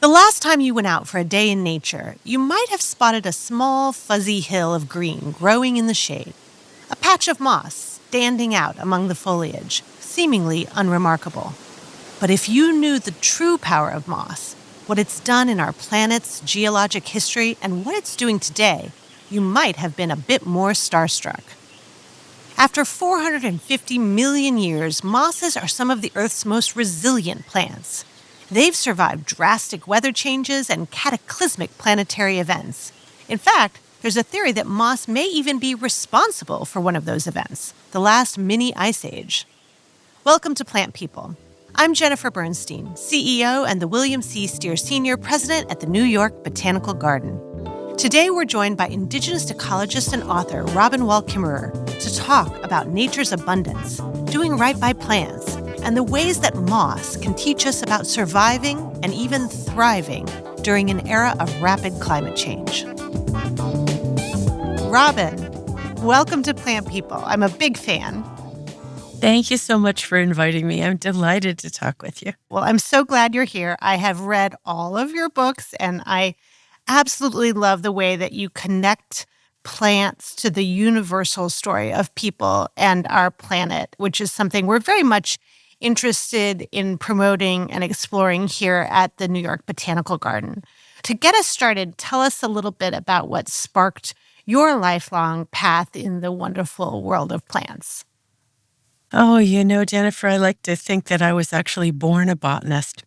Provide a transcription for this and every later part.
The last time you went out for a day in nature, you might have spotted a small, fuzzy hill of green growing in the shade, a patch of moss standing out among the foliage, seemingly unremarkable. But if you knew the true power of moss, what it's done in our planet's geologic history, and what it's doing today, you might have been a bit more starstruck. After 450 million years, mosses are some of the Earth's most resilient plants. They've survived drastic weather changes and cataclysmic planetary events. In fact, there's a theory that moss may even be responsible for one of those events, the last mini ice age. Welcome to Plant People. I'm Jennifer Bernstein, CEO and the William C. Steer Senior President at the New York Botanical Garden. Today we're joined by Indigenous ecologist and author Robin Wall Kimmerer to talk about nature's abundance, doing right by plants, and the ways that moss can teach us about surviving and even thriving during an era of rapid climate change. Robin, welcome to Plant People. I'm a big fan. Thank you so much for inviting me. I'm delighted to talk with you. Well, I'm so glad you're here. I have read all of your books, and I absolutely love the way that you connect plants to the universal story of people and our planet, which is something we're very much interested in promoting and exploring here at the New York Botanical Garden. To get us started, tell us a little bit about what sparked your lifelong path in the wonderful world of plants. Oh, Jennifer, I like to think that I was actually born a botanist.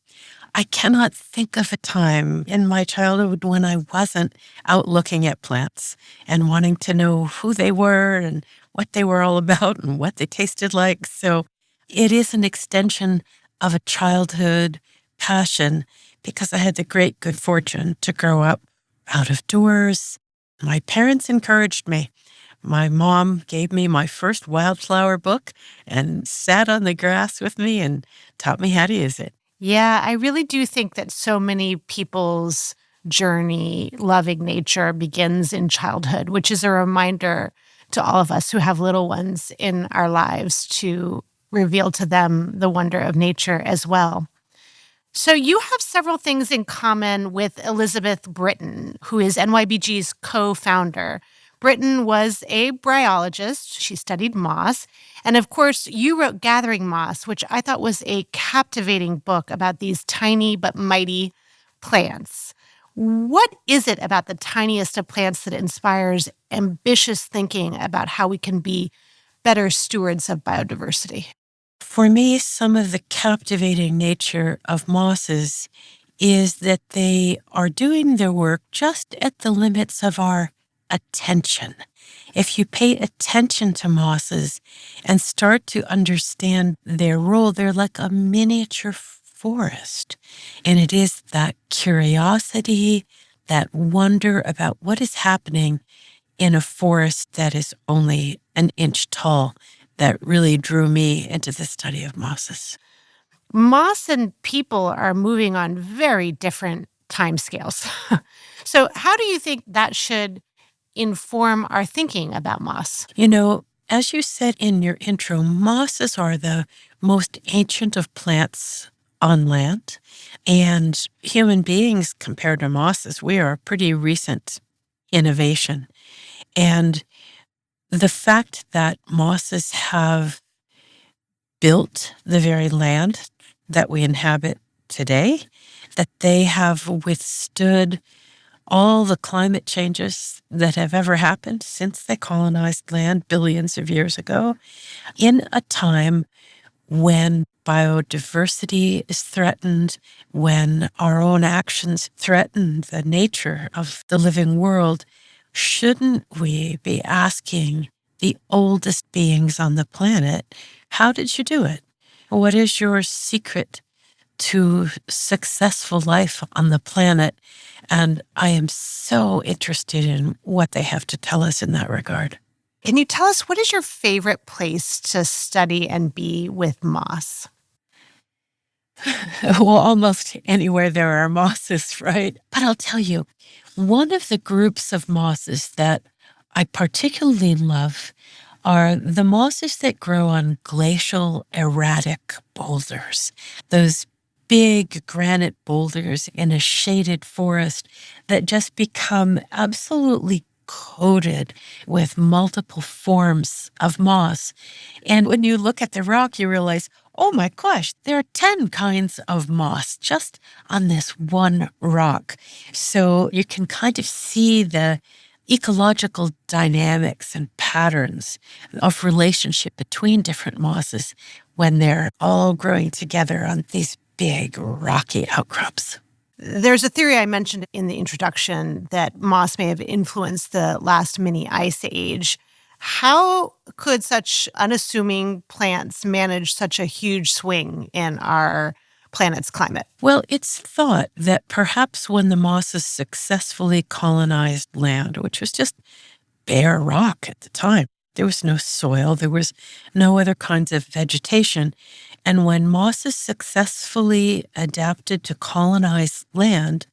I cannot think of a time in my childhood when I wasn't out looking at plants and wanting to know who they were and what they were all about and what they tasted like. So it is an extension of a childhood passion because I had the great good fortune to grow up out of doors. My parents encouraged me. My mom gave me my first wildflower book and sat on the grass with me and taught me how to use it. Yeah, I really do think that so many people's journey loving nature begins in childhood, which is a reminder to all of us who have little ones in our lives to reveal to them the wonder of nature as well. So you have several things in common with Elizabeth Britton, who is NYBG's co-founder. Britton was a bryologist. She studied moss. And of course, you wrote Gathering Moss, which I thought was a captivating book about these tiny but mighty plants. What is it about the tiniest of plants that inspires ambitious thinking about how we can be better stewards of biodiversity? For me, some of the captivating nature of mosses is that they are doing their work just at the limits of our attention. If you pay attention to mosses and start to understand their role, they're like a miniature forest. And it is that curiosity, that wonder about what is happening in a forest that is only an inch tall that really drew me into the study of mosses. Moss and people are moving on very different timescales. So how do you think that should inform our thinking about moss? As you said in your intro, mosses are the most ancient of plants on land. And human beings, compared to mosses, we are a pretty recent innovation. And the fact that mosses have built the very land that we inhabit today, that they have withstood all the climate changes that have ever happened since they colonized land billions of years ago, in a time when biodiversity is threatened, when our own actions threaten the nature of the living world, shouldn't we be asking the oldest beings on the planet, how did you do it? What is your secret to successful life on the planet? And I am so interested in what they have to tell us in that regard. Can you tell us, what is your favorite place to study and be with moss? Well, almost anywhere there are mosses, right? But I'll tell you, one of the groups of mosses that I particularly love are the mosses that grow on glacial erratic boulders, those big granite boulders in a shaded forest that just become absolutely coated with multiple forms of moss. And when you look at the rock, you realize, oh my gosh, there are 10 kinds of moss just on this one rock. So you can kind of see the ecological dynamics and patterns of relationship between different mosses when they're all growing together on these big rocky outcrops. There's a theory I mentioned in the introduction that moss may have influenced the last mini ice age. How could such unassuming plants manage such a huge swing in our planet's climate? Well, it's thought that perhaps when the mosses successfully colonized land, which was just bare rock at the time, there was no soil, there was no other kinds of vegetation. And when mosses successfully adapted to colonize land,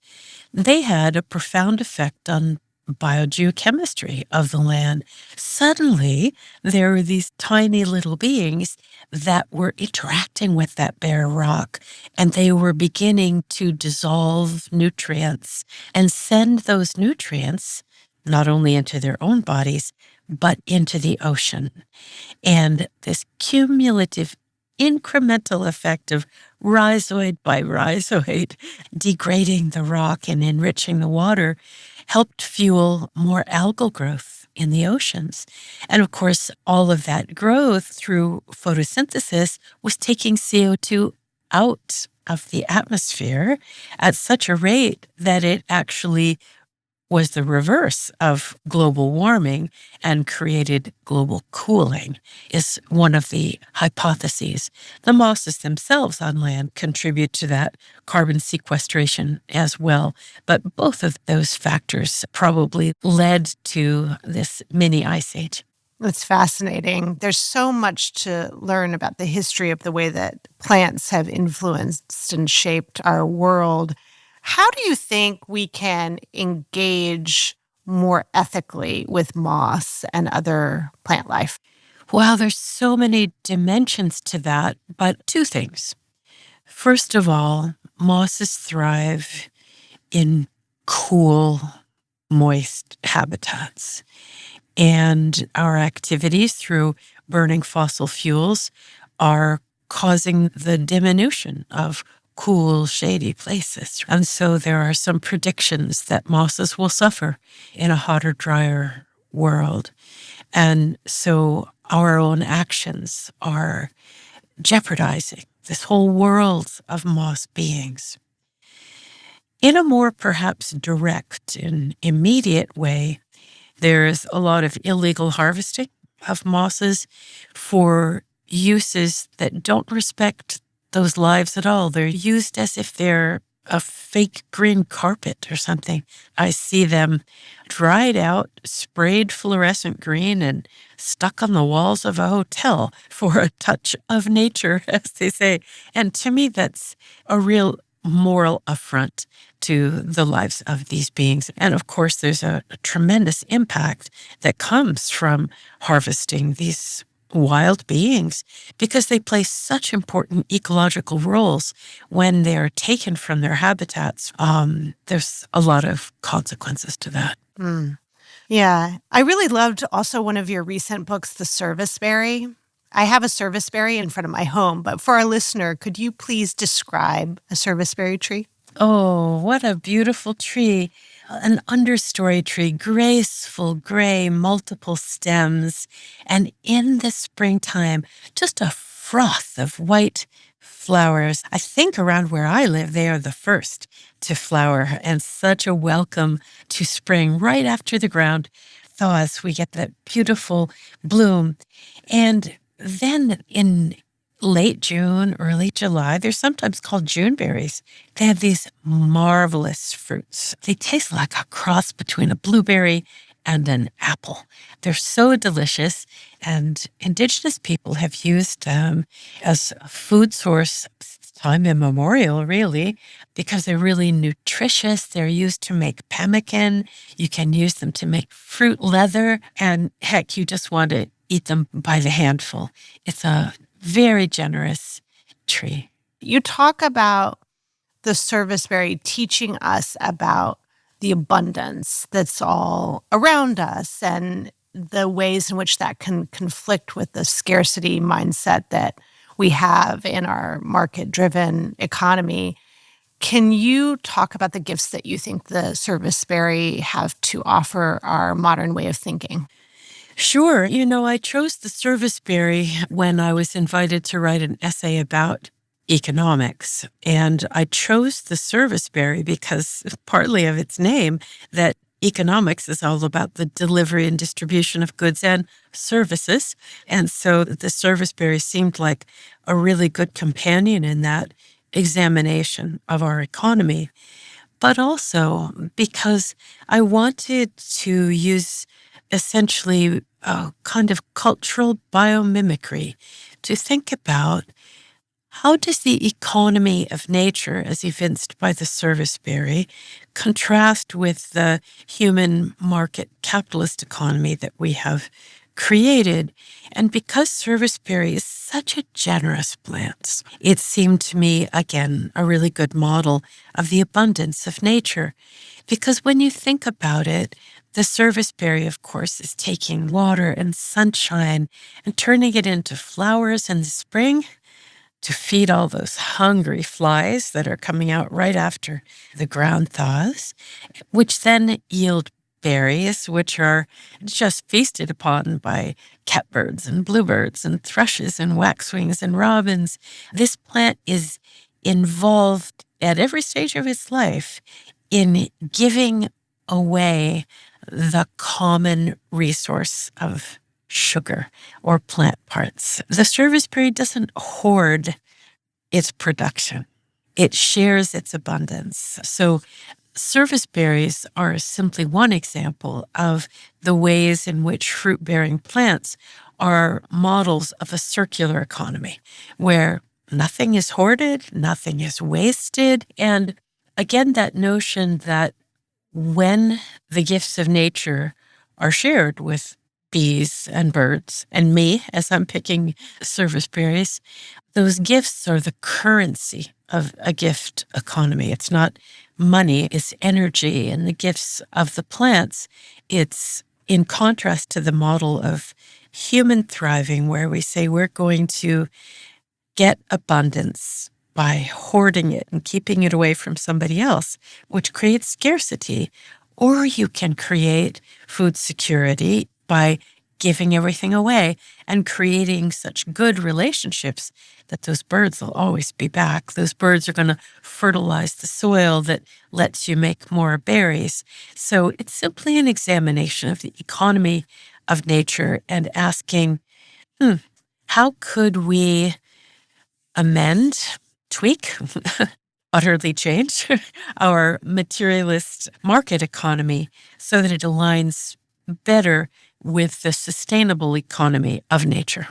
they had a profound effect on biogeochemistry of the land. Suddenly, there were these tiny little beings that were interacting with that bare rock, and they were beginning to dissolve nutrients and send those nutrients not only into their own bodies, but into the ocean. And this cumulative incremental effect of rhizoid by rhizoid degrading the rock and enriching the water helped fuel more algal growth in the oceans. And of course, all of that growth through photosynthesis was taking CO2 out of the atmosphere at such a rate that it actually was the reverse of global warming and created global cooling, is one of the hypotheses. The mosses themselves on land contribute to that carbon sequestration as well, but both of those factors probably led to this mini ice age. It's fascinating. There's so much to learn about the history of the way that plants have influenced and shaped our world. How do you think we can engage more ethically with moss and other plant life? Well, there's so many dimensions to that, but two things. First of all, mosses thrive in cool, moist habitats. And our activities through burning fossil fuels are causing the diminution of cool, shady places. And so there are some predictions that mosses will suffer in a hotter, drier world. And so our own actions are jeopardizing this whole world of moss beings. In a more perhaps direct and immediate way, there's a lot of illegal harvesting of mosses for uses that don't respect those lives at all. They're used as if they're a fake green carpet or something. I see them dried out, sprayed fluorescent green, and stuck on the walls of a hotel for a touch of nature, as they say. And to me, that's a real moral affront to the lives of these beings. And of course, there's a tremendous impact that comes from harvesting these wild beings because they play such important ecological roles when they're taken from their habitats. There's a lot of consequences to that. Yeah. I really loved also one of your recent books, The Serviceberry. I have a serviceberry in front of my home, but for our listener, could you please describe a serviceberry tree? Oh, what a beautiful tree. An understory tree, graceful, gray, multiple stems. And in the springtime, just a froth of white flowers. I think around where I live, they are the first to flower, and such a welcome to spring right after the ground thaws. We get that beautiful bloom. And then in late June, early July, they're sometimes called Juneberries. They have these marvelous fruits. They taste like a cross between a blueberry and an apple. They're so delicious, and indigenous people have used them as a food source since time immemorial, really, because they're really nutritious. They're used to make pemmican. You can use them to make fruit leather, and heck, you just want to eat them by the handful. It's a very generous tree. You talk about the serviceberry teaching us about the abundance that's all around us and the ways in which that can conflict with the scarcity mindset that we have in our market-driven economy. Can you talk about the gifts that you think the serviceberry have to offer our modern way of thinking? Sure. I chose the serviceberry when I was invited to write an essay about economics. And I chose the serviceberry because partly of its name, that economics is all about the delivery and distribution of goods and services. And so the serviceberry seemed like a really good companion in that examination of our economy. But also because I wanted to use essentially a kind of cultural biomimicry to think about how does the economy of nature, as evinced by the serviceberry, contrast with the human market capitalist economy that we have created? And because serviceberry is such a generous plant, it seemed to me, again, a really good model of the abundance of nature. Because when you think about it, the serviceberry, of course, is taking water and sunshine and turning it into flowers in the spring to feed all those hungry flies that are coming out right after the ground thaws, which then yield berries, which are just feasted upon by catbirds and bluebirds and thrushes and waxwings and robins. This plant is involved at every stage of its life in giving away the common resource of sugar or plant parts. The serviceberry doesn't hoard its production. It shares its abundance. So serviceberries are simply one example of the ways in which fruit-bearing plants are models of a circular economy where nothing is hoarded, nothing is wasted. And again, that notion that when the gifts of nature are shared with bees and birds and me as I'm picking serviceberries, those gifts are the currency of a gift economy. It's not money, it's energy. And the gifts of the plants, it's in contrast to the model of human thriving where we say we're going to get abundance by hoarding it and keeping it away from somebody else, which creates scarcity. Or you can create food security by giving everything away and creating such good relationships that those birds will always be back. Those birds are going to fertilize the soil that lets you make more berries. So it's simply an examination of the economy of nature and asking, how could we amend, tweak, utterly change our materialist market economy so that it aligns better with the sustainable economy of nature?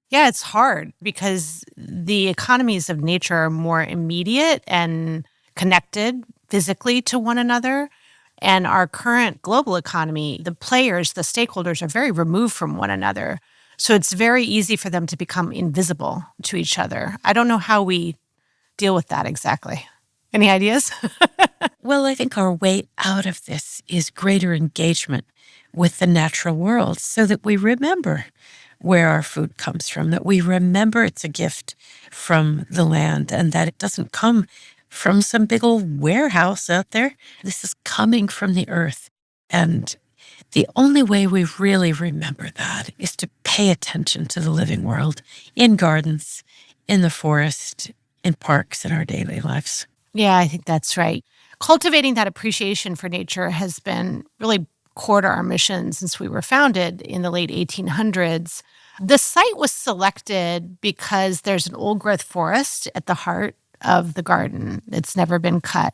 Yeah, it's hard because the economies of nature are more immediate and connected physically to one another. And our current global economy, the players, the stakeholders are very removed from one another. So it's very easy for them to become invisible to each other. I don't know how we deal with that exactly. Any ideas? Well, I think our way out of this is greater engagement with the natural world so that we remember where our food comes from, that we remember it's a gift from the land and that it doesn't come from some big old warehouse out there. This is coming from the earth. And the only way we really remember that is to pay attention to the living world in gardens, in the forest, in parks, in our daily lives. Yeah, I think that's right. Cultivating that appreciation for nature has been really core to our mission since we were founded in the late 1800s. The site was selected because there's an old-growth forest at the heart of the garden. It's never been cut.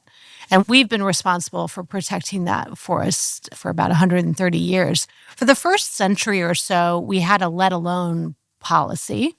And we've been responsible for protecting that forest for about 130 years. For the first century or so, we had a let alone policy,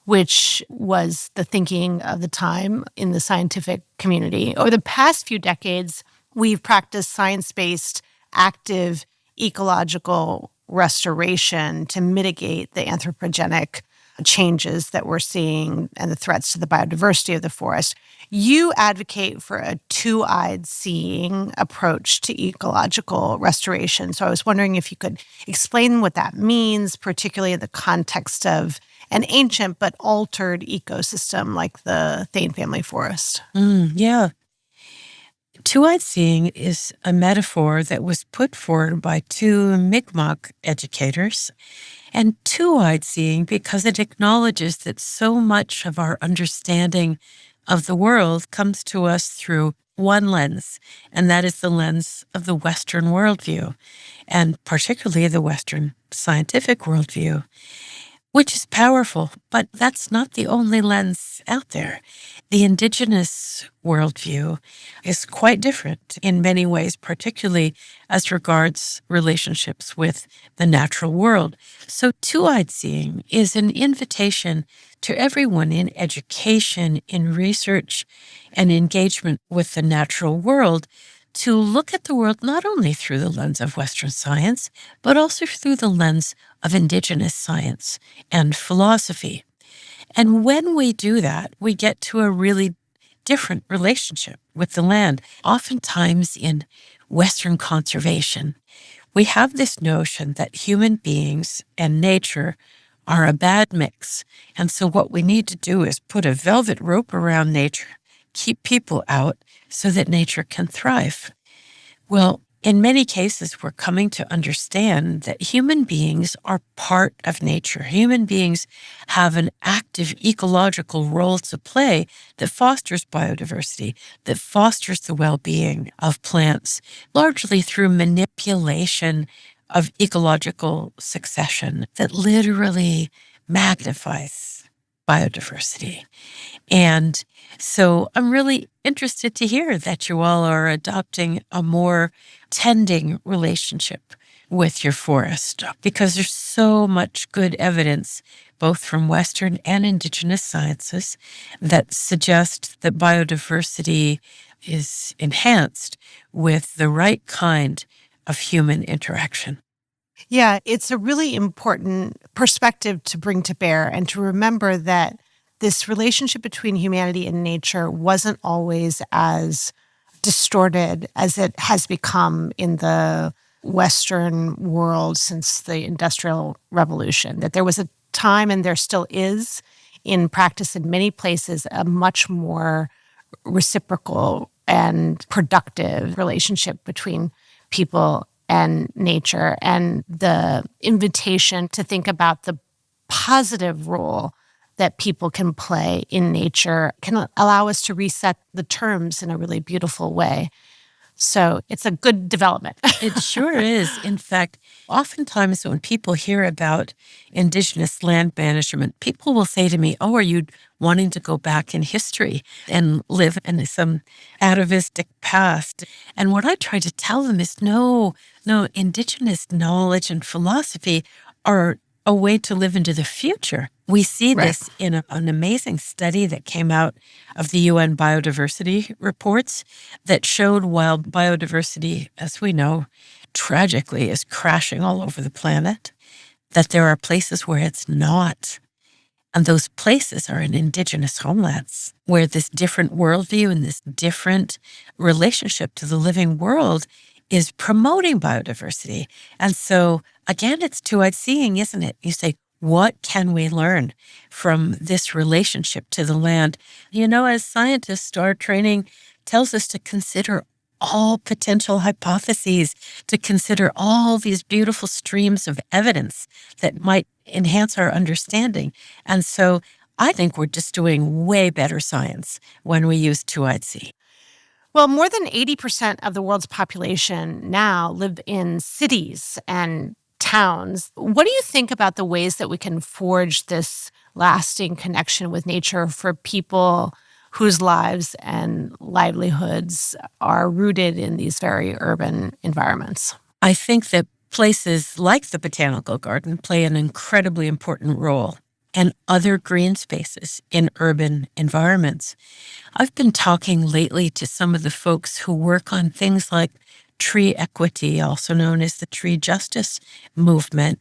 which was the thinking of the time in the scientific community. Over the past few decades, we've practiced science-based, active ecological restoration to mitigate the anthropogenic changes that we're seeing and the threats to the biodiversity of the forest. You advocate for a two-eyed seeing approach to ecological restoration. So I was wondering if you could explain what that means, particularly in the context of an ancient but altered ecosystem like the Thane family forest. Yeah. Two-eyed seeing is a metaphor that was put forward by two Mi'kmaq educators. And two-eyed seeing because it acknowledges that so much of our understanding of the world comes to us through one lens, and that is the lens of the Western worldview, and particularly the Western scientific worldview, which is powerful, but that's not the only lens out there. The indigenous worldview is quite different in many ways, particularly as regards relationships with the natural world. So two-eyed seeing is an invitation to everyone in education, in research, and engagement with the natural world to look at the world not only through the lens of Western science, but also through the lens of indigenous science and philosophy. And when we do that, we get to a really different relationship with the land. Oftentimes in Western conservation, we have this notion that human beings and nature are a bad mix. And so what we need to do is put a velvet rope around nature, keep people out so that nature can thrive. Well, in many cases, we're coming to understand that human beings are part of nature. Human beings have an active ecological role to play that fosters biodiversity, that fosters the well-being of plants, largely through manipulation of ecological succession that literally magnifies biodiversity. And so I'm really interested to hear that you all are adopting a more tending relationship with your forest, because there's so much good evidence, both from Western and Indigenous sciences, that suggest that biodiversity is enhanced with the right kind of human interaction. Yeah, it's a really important perspective to bring to bear and to remember that this relationship between humanity and nature wasn't always as distorted as it has become in the Western world since the Industrial Revolution. That there was a time, and there still is in practice in many places, a much more reciprocal and productive relationship between people and nature, and the invitation to think about the positive role that people can play in nature can allow us to reset the terms in a really beautiful way. So it's a good development. It sure is. In fact, oftentimes when people hear about Indigenous land management, people will say to me, "Oh, are you wanting to go back in history and live in some atavistic past?" And what I try to tell them is, no, Indigenous knowledge and philosophy are a way to live into the future. We see Right. this in an amazing study that came out of the UN biodiversity reports that showed while biodiversity, as we know, tragically is crashing all over the planet, that there are places where it's not. And those places are in Indigenous homelands where this different worldview and this different relationship to the living world is promoting biodiversity. And so, again, it's two-eyed seeing, isn't it? You say, what can we learn from this relationship to the land? You know, as scientists, our training tells us to consider all potential hypotheses, to consider all these beautiful streams of evidence that might enhance our understanding. And so I think we're just doing way better science when we use two-eyed seeing. Well, more than 80% of the world's population now live in cities and towns. What do you think about the ways that we can forge this lasting connection with nature for people whose lives and livelihoods are rooted in these very urban environments? I think that places like the Botanical Garden play an incredibly important role, and other green spaces in urban environments. I've been talking lately to some of the folks who work on things like tree equity, also known as the tree justice movement,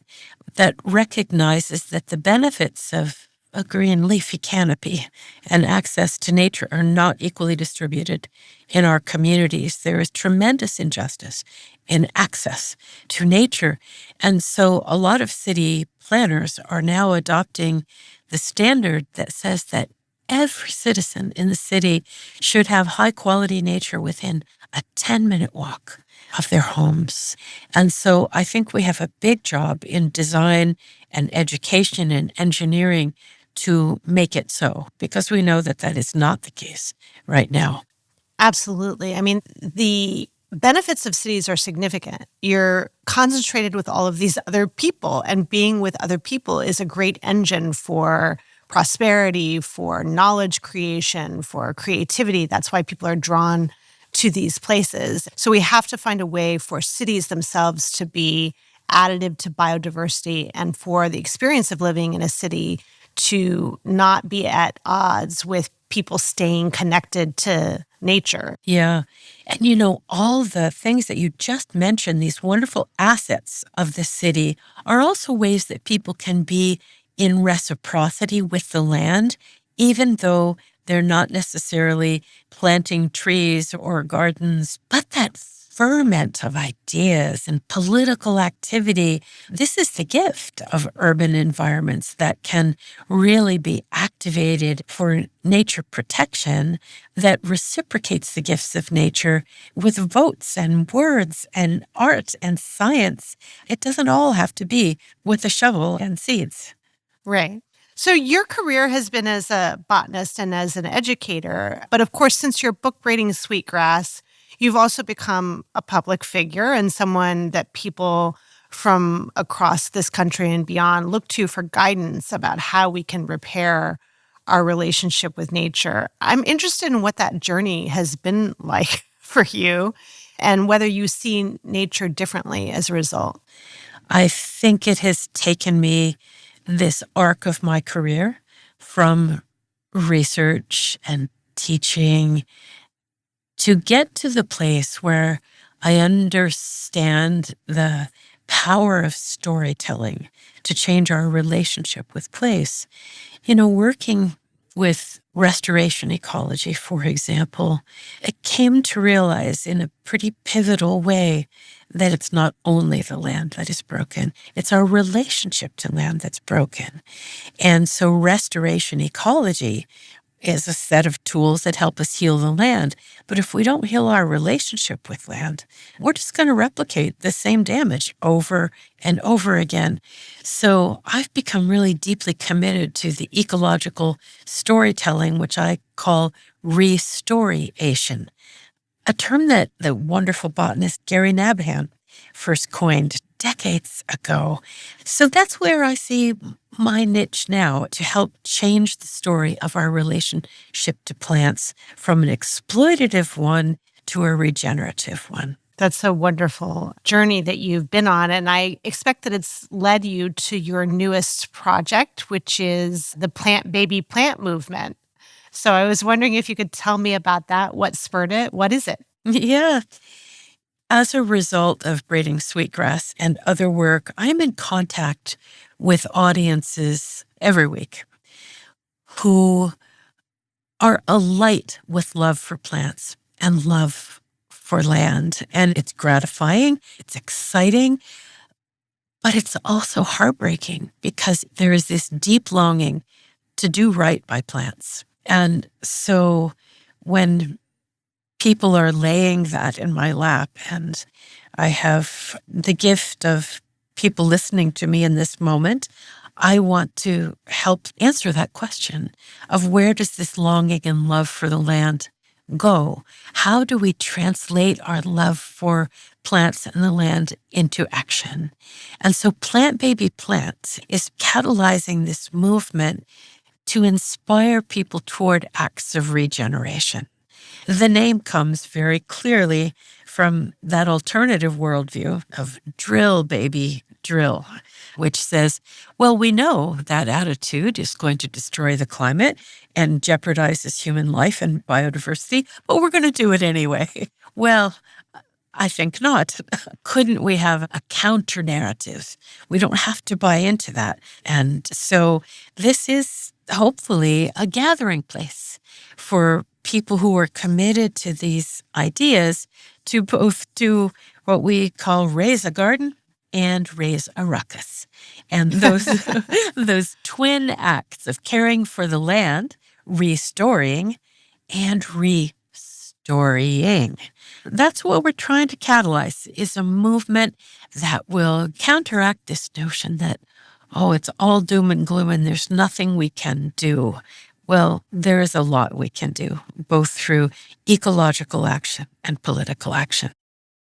that recognizes that the benefits of a green leafy canopy and access to nature are not equally distributed in our communities. There is tremendous injustice in access to nature. And so a lot of city planners are now adopting the standard that says that every citizen in the city should have high quality nature within a 10-minute walk of their homes. And so I think we have a big job in design and education and engineering to make it so, because we know that that is not the case right now. Absolutely. I mean, the benefits of cities are significant. You're concentrated with all of these other people, and being with other people is a great engine for prosperity, for knowledge creation, for creativity. That's why people are drawn to these places. So we have to find a way for cities themselves to be additive to biodiversity and for the experience of living in a city to not be at odds with people staying connected to nature. Yeah. And all the things that you just mentioned, these wonderful assets of the city, are also ways that people can be in reciprocity with the land, even though they're not necessarily planting trees or gardens, but that ferment of ideas and political activity. This is the gift of urban environments that can really be activated for nature protection, that reciprocates the gifts of nature with votes and words and art and science. It doesn't all have to be with a shovel and seeds. Right. So your career has been as a botanist and as an educator. But of course, since your book Braiding Sweetgrass, you've also become a public figure and someone that people from across this country and beyond look to for guidance about how we can repair our relationship with nature. I'm interested in what that journey has been like for you and whether you see nature differently as a result. I think it has taken me this arc of my career from research and teaching to get to the place where I understand the power of storytelling to change our relationship with place. Working with restoration ecology, for example, it came to realize in a pretty pivotal way that it's not only the land that is broken, it's our relationship to land that's broken. And so restoration ecology is a set of tools that help us heal the land. But if we don't heal our relationship with land, we're just going to replicate the same damage over and over again. So I've become really deeply committed to the ecological storytelling, which I call restoriation, a term that the wonderful botanist Gary Nabhan first coined decades ago. So that's where I see my niche now, to help change the story of our relationship to plants from an exploitative one to a regenerative one. That's a wonderful journey that you've been on. And I expect that it's led you to your newest project, which is the Plant Baby Plant movement. So I was wondering if you could tell me about that. What spurred it? What is it? Yeah. As a result of Braiding Sweetgrass and other work, I'm in contact with audiences every week who are alight with love for plants and love for land. And it's gratifying, it's exciting, but it's also heartbreaking because there is this deep longing to do right by plants. And so when people are laying that in my lap, and I have the gift of people listening to me in this moment, I want to help answer that question of where does this longing and love for the land go? How do we translate our love for plants and the land into action? And so Plant Baby Plant is catalyzing this movement to inspire people toward acts of regeneration. The name comes very clearly from that alternative worldview of drill, baby, drill, which says, well, we know that attitude is going to destroy the climate and jeopardizes human life and biodiversity, but we're going to do it anyway. Well, I think not. Couldn't we have a counter narrative? We don't have to buy into that. And so this is hopefully a gathering place for people who are committed to these ideas to both do what we call raise a garden and raise a ruckus. And those twin acts of caring for the land, restoring, and restorying. That's what we're trying to catalyze, is a movement that will counteract this notion that, it's all doom and gloom and there's nothing we can do. Well, there is a lot we can do, both through ecological action and political action.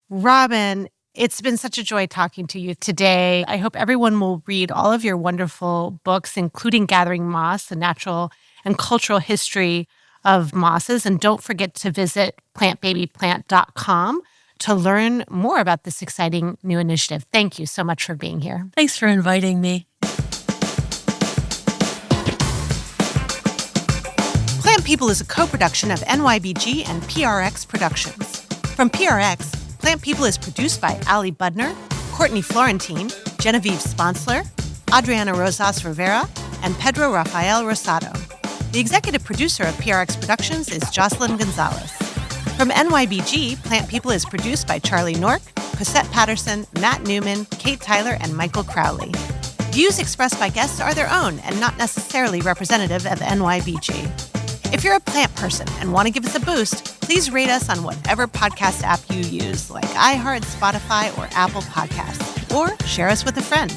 Robin, it's been such a joy talking to you today. I hope everyone will read all of your wonderful books, including Gathering Moss, the natural and cultural history of mosses. And don't forget to visit plantbabyplant.com to learn more about this exciting new initiative. Thank you so much for being here. Thanks for inviting me. Plant People is a co-production of NYBG and PRX Productions. From PRX, Plant People is produced by Ali Budner, Courtney Florentine, Genevieve Sponsler, Adriana Rosas Rivera, and Pedro Rafael Rosado. The executive producer of PRX Productions is Jocelyn Gonzalez. From NYBG, Plant People is produced by Charlie Nork, Cosette Patterson, Matt Newman, Kate Tyler, and Michael Crowley. Views expressed by guests are their own and not necessarily representative of NYBG. If you're a plant person and want to give us a boost, please rate us on whatever podcast app you use, like iHeart, Spotify, or Apple Podcasts, or share us with a friend.